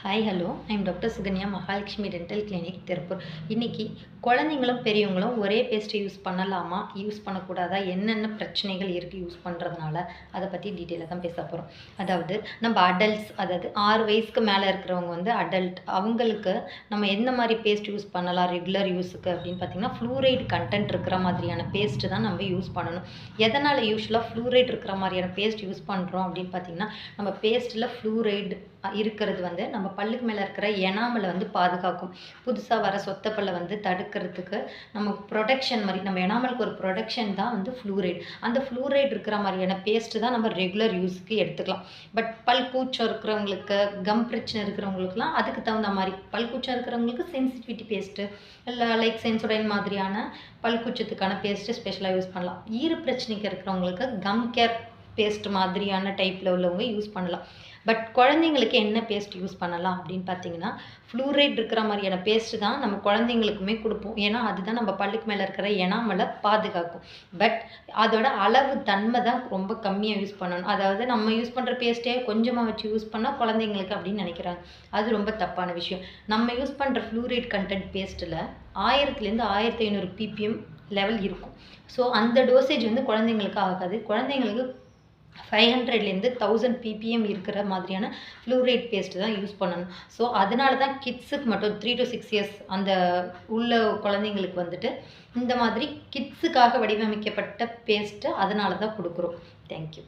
Hi hello I'm doctor Sukanya Mahalakshmi dental clinic Tiruppur. இன்றைக்கி குழந்தைங்களும் பெரியவங்களும் ஒரே பேஸ்ட்டை யூஸ் பண்ணலாமா, யூஸ் பண்ணக்கூடாதா, என்னென்ன பிரச்சனைகள் இருக்குது யூஸ் பண்ணுறதுனால, அதை பற்றி டீட்டெயிலாக தான் பேச போகிறோம். அதாவது நம்ம அடல்ட்ஸ், அதாவது 6 வயசுக்கு மேலே இருக்கிறவங்க வந்து அடல்ட், அவங்களுக்கு நம்ம எந்த மாதிரி பேஸ்ட் யூஸ் பண்ணலாம் ரெகுலர் யூஸுக்கு அப்படின்னு பார்த்திங்கன்னா, ஃப்ளூரைடு கண்டென்ட் இருக்கிற மாதிரியான பேஸ்ட்டு தான் நம்ம யூஸ் பண்ணணும். எதனால் யூஸ்வலாக ஃப்ளூரைடு இருக்கிற மாதிரியான பேஸ்ட் யூஸ் பண்ணுறோம் அப்படின்னு பார்த்திங்கன்னா, நம்ம பேஸ்ட்டில் ஃப்ளூரைடு இருக்கிறது வந்து நம்ம பல்லுக்கு மேலே இருக்கிற எனாமலை வந்து பாதுகாக்கும். புதுசாக வர சொத்தை பல்லை வந்து தடுக்கிறதுக்கு நம்ம ப்ரொடெக்ஷன் மாதிரி, நம்ம எனாமலுக்கு ஒரு ப்ரொடெக்ஷன் தான் வந்து ஃப்ளூரைடு. அந்த ஃப்ளூரைடு இருக்கிற மாதிரியான பேஸ்ட்டு தான் நம்ம ரெகுலர் யூஸுக்கு எடுத்துக்கலாம். பட் பல் கூச்சம் இருக்கிறவங்களுக்கு, கம் பிரச்சனை இருக்கிறவங்களுக்குலாம் அதுக்கு தகுந்த மாதிரி, பல் கூச்சம் இருக்கிறவங்களுக்கு சென்சிட்டிவிட்டி பேஸ்ட்டு இல்லை லைக் சென்சோடைன் மாதிரியான பல் கூச்சத்துக்கான பேஸ்ட்டு ஸ்பெஷலாக யூஸ் பண்ணலாம். ஈறு பிரச்சனைக்கு இருக்கிறவங்களுக்கு கம் கேர் பேஸ்ட் மாதிரியான டைப்பில் உள்ளவங்க யூஸ் பண்ணலாம். பட் குழந்தைங்களுக்கு என்ன பேஸ்ட் யூஸ் பண்ணலாம் அப்படின்னு பார்த்தீங்கன்னா, ஃப்ளூரைடு இருக்கிற மாதிரியான பேஸ்ட்டு தான் நம்ம குழந்தைங்களுக்குமே கொடுப்போம். ஏன்னா அதுதான் நம்ம பல்லுக்கு மேலே இருக்கிற எனாமலை பாதுகாக்கும். பட் அதோட அளவு தன்மை தான் ரொம்ப கம்மியாக யூஸ் பண்ணணும். அதாவது நம்ம யூஸ் பண்ணுற பேஸ்ட்டே கொஞ்சமாக வச்சு யூஸ் பண்ணால் குழந்தைங்களுக்கு அப்படின்னு நினைக்கிறாங்க. அது ரொம்ப தப்பான விஷயம். நம்ம யூஸ் பண்ணுற ஃப்ளூரைடு கண்டென்ட் பேஸ்ட்டில் 1000லேருந்து 1500 ppm லெவல் இருக்கும். ஸோ அந்த டோசேஜ் வந்து குழந்தைங்களுக்கு ஆகாது. குழந்தைங்களுக்கு 500லேருந்து 1000 ppm இருக்கிற மாதிரியான ஃப்ளூரைட் பேஸ்ட் தான் யூஸ் பண்ணணும். ஸோ அதனால தான் கிட்ஸுக்கு மட்டும் 3 to 6 இயர்ஸ் அந்த உள்ள குழந்தைங்களுக்கு வந்துட்டு இந்த மாதிரி கிட்ஸுக்காக வடிவமைக்கப்பட்ட பேஸ்ட்டு அதனால தான் கொடுக்குறோம். தேங்க்யூ.